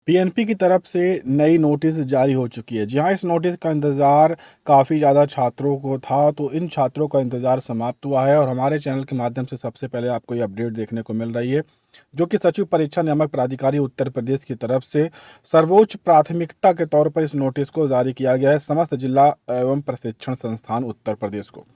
PNP की तरफ से नई नोटिस जारी हो चुकी है। जी हाँ, इस नोटिस का इंतज़ार काफ़ी ज़्यादा छात्रों को था, तो इन छात्रों का इंतज़ार समाप्त हुआ है और हमारे चैनल के माध्यम से सबसे पहले आपको ये अपडेट देखने को मिल रही है, जो कि सचिव परीक्षा नियामक प्राधिकारी उत्तर प्रदेश की तरफ से सर्वोच्च प्राथमिकता के तौर पर इस नोटिस को जारी किया गया है समस्त जिला एवं प्रशिक्षण संस्थान उत्तर प्रदेश को।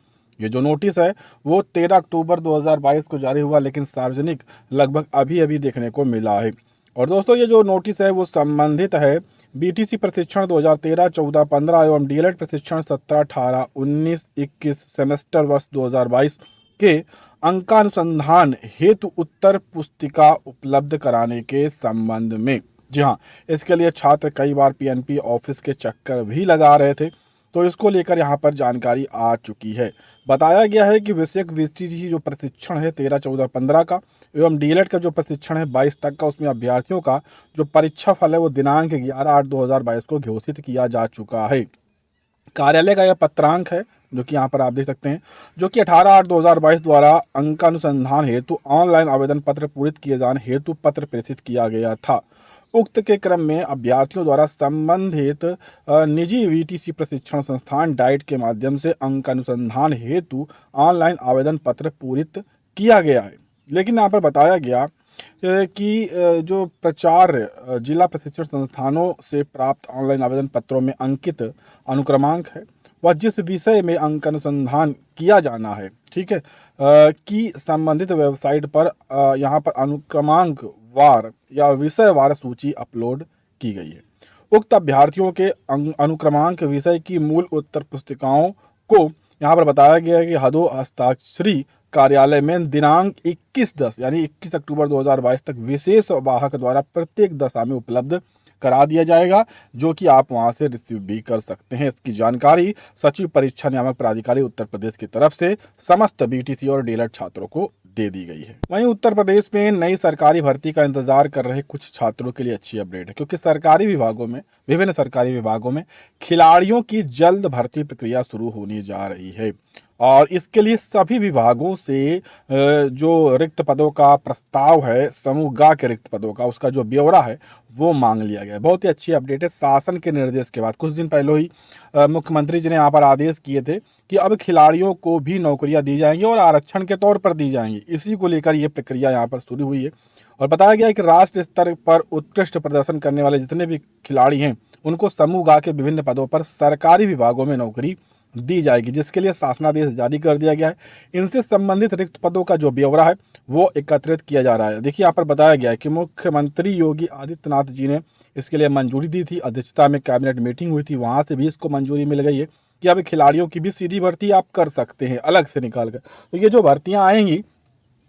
ये जो नोटिस है वो 13 अक्टूबर 2022 को जारी हुआ, लेकिन सार्वजनिक लगभग अभी अभी देखने को मिला है। और दोस्तों, ये जो नोटिस है वो संबंधित है बीटीसी प्रशिक्षण 2013, 14, 15 एवं डीएलएड प्रशिक्षण 17, 18, 19, 21 सेमेस्टर वर्ष 2022 के अंकानुसंधान हेतु उत्तर पुस्तिका उपलब्ध कराने के संबंध में। जी हाँ, इसके लिए छात्र कई बार पीएनपी ऑफिस के चक्कर भी लगा रहे थे, तो इसको लेकर यहाँ पर जानकारी आ चुकी है। बताया गया है कि विषयक वीटीसी जो प्रशिक्षण है 13, 14, 15 का एवं डीएलएड का जो प्रशिक्षण है 22 तक का, उसमें अभ्यर्थियों का जो परीक्षा फल है वो दिनांक 11/8/2022 को घोषित किया जा चुका है। कार्यालय का यह पत्रांक है, जो कि यहाँ पर आप देख सकते हैं, जो कि 18/8/2022 द्वारा अंकानुसंधान हेतु ऑनलाइन आवेदन पत्र पूरित किए जाने हेतु पत्र प्रेषित किया गया था। उक्त के क्रम में अभ्यर्थियों द्वारा संबंधित निजी वीटीसी प्रशिक्षण संस्थान डाइट के माध्यम से अंकानुसंधान हेतु ऑनलाइन आवेदन पत्र पूरित किया गया है। लेकिन यहाँ पर बताया गया कि जो प्रचार जिला प्रशिक्षण संस्थानों से प्राप्त ऑनलाइन आवेदन पत्रों में अंकित अनुक्रमांक है वह जिस विषय में अंक अनुसंधान किया जाना है, ठीक है, कि संबंधित वेबसाइट पर यहाँ पर अनुक्रमांक वार या विषय वार सूची अपलोड की गई है। उक्त अभ्यर्थियों के अनुक्रमांक विषय की मूल उत्तर पुस्तिकाओं को यहाँ पर बताया गया है कि हदो हस्ताक्षरी कार्यालय में दिनांक 21/10 यानी 21 अक्टूबर 2022 तक विशेष वाहक द्वारा प्रत्येक दशा में उपलब्ध करा दिया जाएगा, जो कि आप वहां से रिसीव भी कर सकते हैं। इसकी जानकारी सचिव परीक्षा नियामक प्राधिकारी उत्तर प्रदेश की तरफ से समस्त बीटीसी और डीएलएड छात्रों को दे दी गई है। वहीं उत्तर प्रदेश में नई सरकारी भर्ती का इंतजार कर रहे कुछ छात्रों के लिए अच्छी अपडेट है, क्योंकि विभिन्न सरकारी विभागों में खिलाड़ियों की जल्द भर्ती प्रक्रिया शुरू होने जा रही है और इसके लिए सभी विभागों से जो रिक्त पदों का प्रस्ताव है, समूह ग के रिक्त पदों का, उसका जो ब्यौरा है वो मांग लिया गया है। बहुत ही अच्छी अपडेट है। शासन के निर्देश के बाद कुछ दिन पहले ही मुख्यमंत्री जी ने यहाँ पर आदेश किए थे कि अब खिलाड़ियों को भी नौकरियां दी जाएंगी और आरक्षण के तौर पर दी जाएंगी। इसी को लेकर ये प्रक्रिया यहाँ पर शुरू हुई है और बताया गया है कि राष्ट्रीय स्तर पर उत्कृष्ट प्रदर्शन करने वाले जितने भी खिलाड़ी हैं उनको समूह ग के विभिन्न पदों पर सरकारी विभागों में नौकरी दी जाएगी, जिसके लिए शासनादेश जारी कर दिया गया है। इनसे संबंधित रिक्त पदों का जो ब्यौरा है वो एकत्रित किया जा रहा है। देखिए, यहाँ पर बताया गया है कि मुख्यमंत्री योगी आदित्यनाथ जी ने इसके लिए मंजूरी दी थी। अध्यक्षता में कैबिनेट मीटिंग हुई थी, वहां से भी इसको मंजूरी मिल गई है कि अब खिलाड़ियों की भी सीधी भर्ती आप कर सकते हैं अलग से निकाल कर। तो ये जो भर्तियां आएंगी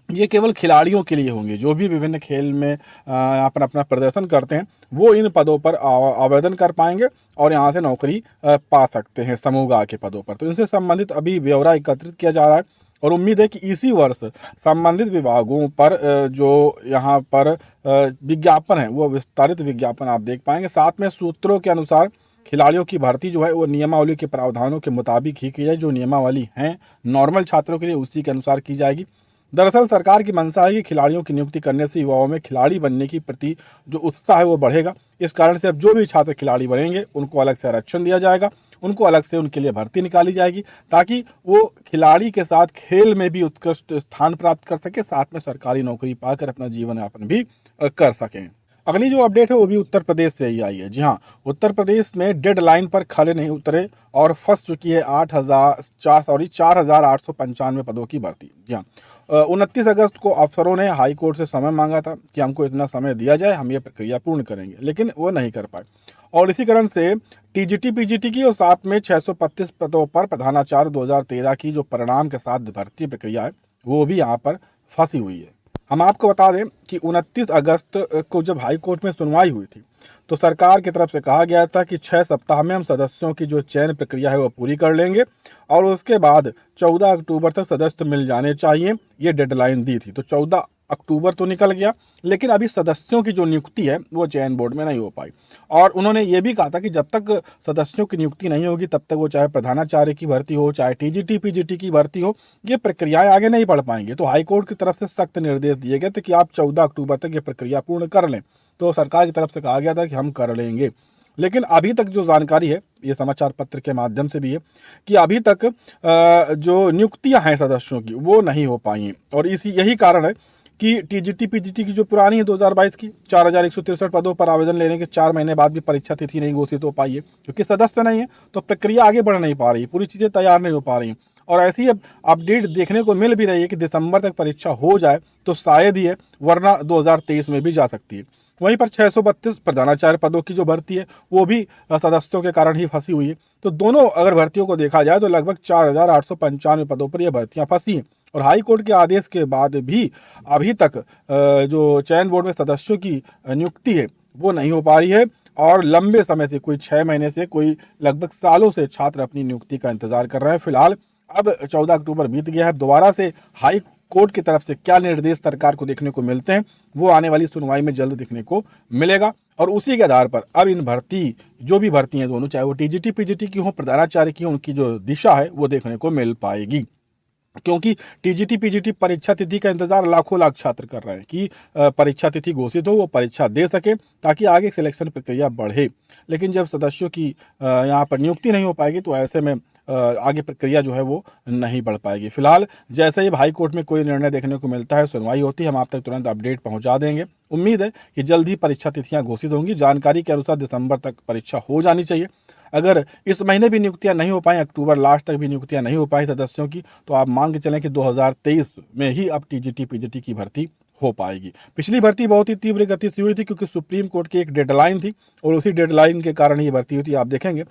ये केवल खिलाड़ियों के लिए होंगी। जो भी विभिन्न खेल में यहाँ पर अपना प्रदर्शन करते हैं वो इन पदों पर आवेदन कर पाएंगे और यहाँ से नौकरी पा सकते हैं समूह ग के पदों पर। तो इनसे संबंधित अभी ब्यौरा एकत्रित किया जा रहा है और उम्मीद है कि इसी वर्ष संबंधित विभागों पर जो यहाँ पर विज्ञापन है वो विस्तारित विज्ञापन आप देख पाएंगे। साथ में सूत्रों के अनुसार खिलाड़ियों की भर्ती जो है वो नियमावली के प्रावधानों के मुताबिक ही की जाए। जो नियमावली हैं नॉर्मल छात्रों के लिए उसी के अनुसार की जाएगी। दरअसल सरकार की मंशा है कि खिलाड़ियों की नियुक्ति करने से युवाओं में खिलाड़ी बनने की प्रति जो उत्साह है वो बढ़ेगा। इस कारण से अब जो भी छात्र खिलाड़ी बनेंगे उनको अलग से आरक्षण दिया जाएगा, उनको अलग से उनके लिए भर्ती निकाली जाएगी ताकि वो खिलाड़ी के साथ खेल में भी उत्कृष्ट स्थान प्राप्त कर सके, साथ में सरकारी नौकरी पाकर अपना जीवन यापन भी कर सकें। अगली जो अपडेट है वो भी उत्तर प्रदेश से ही आई है। जी हाँ, उत्तर प्रदेश में डेडलाइन पर खड़े नहीं उतरे और फंस चुकी है 4,895 पदों की भर्ती। जी हाँ, 29 अगस्त को अफसरों ने हाई कोर्ट से समय मांगा था कि हमको इतना समय दिया जाए, हम ये प्रक्रिया पूर्ण करेंगे, लेकिन वो नहीं कर पाए और इसी कारण से टीजीटी पीजीटी की और साथ में 635 पदों पर प्रधानाचार्य 2013 की जो परिणाम के साथ भर्ती प्रक्रिया है वो भी यहाँ पर फंसी हुई है। हम आपको बता दें कि 29 अगस्त को जब हाई कोर्ट में सुनवाई हुई थी तो सरकार की तरफ से कहा गया था कि 6 सप्ताह में हम सदस्यों की जो चयन प्रक्रिया है वो पूरी कर लेंगे और उसके बाद 14 अक्टूबर तक सदस्य मिल जाने चाहिए, ये डेडलाइन दी थी। तो 14 अक्टूबर तो निकल गया, लेकिन अभी सदस्यों की जो नियुक्ति है वो चयन बोर्ड में नहीं हो पाई और उन्होंने ये भी कहा था कि जब तक सदस्यों की नियुक्ति नहीं होगी तब तक वो चाहे प्रधानाचार्य की भर्ती हो चाहे टीजीटी पीजीटी की भर्ती हो, ये प्रक्रियाएं आगे नहीं बढ़ पाएंगी। तो हाईकोर्ट की तरफ से सख्त निर्देश दिए गए थे कि आप 14 अक्टूबर तक ये प्रक्रिया पूर्ण कर लें, तो सरकार की तरफ से कहा गया था कि हम कर लेंगे। लेकिन अभी तक जो जानकारी है, ये समाचार पत्र के माध्यम से भी है कि अभी तक जो नियुक्तियां हैं सदस्यों की वो नहीं हो पाई हैं। और यही कारण है कि टीजीटी पीजीटी की जो पुरानी है 2022 की 4163 पदों पर आवेदन लेने के 4 महीने बाद भी परीक्षा तिथि नहीं घोषित हो पाई है, क्योंकि सदस्य नहीं है तो प्रक्रिया आगे बढ़ नहीं पा रही, पूरी चीज़ें तैयार नहीं हो पा रही हैं। और ऐसी अब अपडेट देखने को मिल भी रही है कि दिसंबर तक परीक्षा हो जाए तो शायद ही है, वरना 2023 में भी जा सकती है। वहीं पर 632 प्रधानाचार्य पदों की जो भर्ती है वो भी सदस्यों के कारण ही फंसी हुई है। तो दोनों अगर भर्तियों को देखा जाए तो लगभग 4895 पदों पर यह भर्तियां फंसी हैं। और हाई कोर्ट के आदेश के बाद भी अभी तक जो चयन बोर्ड में सदस्यों की नियुक्ति है वो नहीं हो पा रही है। और लंबे समय से, कोई 6 महीने से, कोई लगभग सालों से छात्र अपनी नियुक्ति का इंतजार कर रहे हैं। फिलहाल अब 14 अक्टूबर बीत गया है, दोबारा से हाई कोर्ट की तरफ से क्या निर्देश सरकार को देखने को मिलते हैं वो आने वाली सुनवाई में जल्द देखने को मिलेगा। और उसी के आधार पर अब इन जो भी भर्ती हैं दोनों, चाहे वो टीजीटी पीजीटी की हो, प्रधानाचार्य की हो, उनकी जो दिशा है वो देखने को मिल पाएगी। क्योंकि टीजीटी पीजीटी परीक्षा तिथि का इंतजार लाखों लाख छात्र कर रहे हैं कि परीक्षा तिथि घोषित हो, वो परीक्षा दे सके ताकि आगे सिलेक्शन प्रक्रिया बढ़े। लेकिन जब सदस्यों की यहाँ पर नियुक्ति नहीं हो पाएगी तो ऐसे में आगे प्रक्रिया जो है वो नहीं बढ़ पाएगी। फिलहाल जैसे ही हाई कोर्ट में कोई निर्णय देखने को मिलता है, सुनवाई होती है, हम आप तक तुरंत अपडेट पहुंचा देंगे। उम्मीद है कि जल्द ही परीक्षा तिथियां घोषित होंगी। जानकारी के अनुसार दिसंबर तक परीक्षा हो जानी चाहिए। अगर इस महीने भी नियुक्तियां नहीं हो पाई, अक्टूबर लास्ट तक भी नियुक्तियां नहीं हो पाई सदस्यों की, तो आप मान के चलें कि 2023 में ही अब टीजीटी पीजीटी की भर्ती हो पाएगी। पिछली भर्ती बहुत ही तीव्र गति से हुई थी क्योंकि सुप्रीम कोर्ट की एक डेडलाइन थी और उसी डेडलाइन के कारण ये भर्ती हुई थी। आप देखेंगे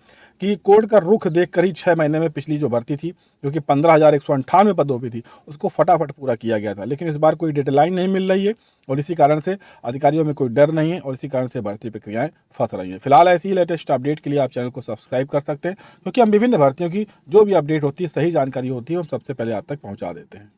कि कोर्ट का रुख देखकर ही 6 महीने में पिछली जो भर्ती थी, जो कि 15,198 पदों पर थी, उसको फटाफट पूरा किया गया था। लेकिन इस बार कोई डेडलाइन नहीं मिल रही है और इसी कारण से अधिकारियों में कोई डर नहीं है और इसी कारण से भर्ती प्रक्रियाएं फंस रही हैं। फिलहाल ऐसी ही लेटेस्ट अपडेट के लिए आप चैनल को सब्सक्राइब कर सकते हैं, क्योंकि हम विभिन्न भर्तियों की जो भी अपडेट होती है, सही जानकारी होती है, हम सबसे पहले आप तक पहुंचा देते हैं।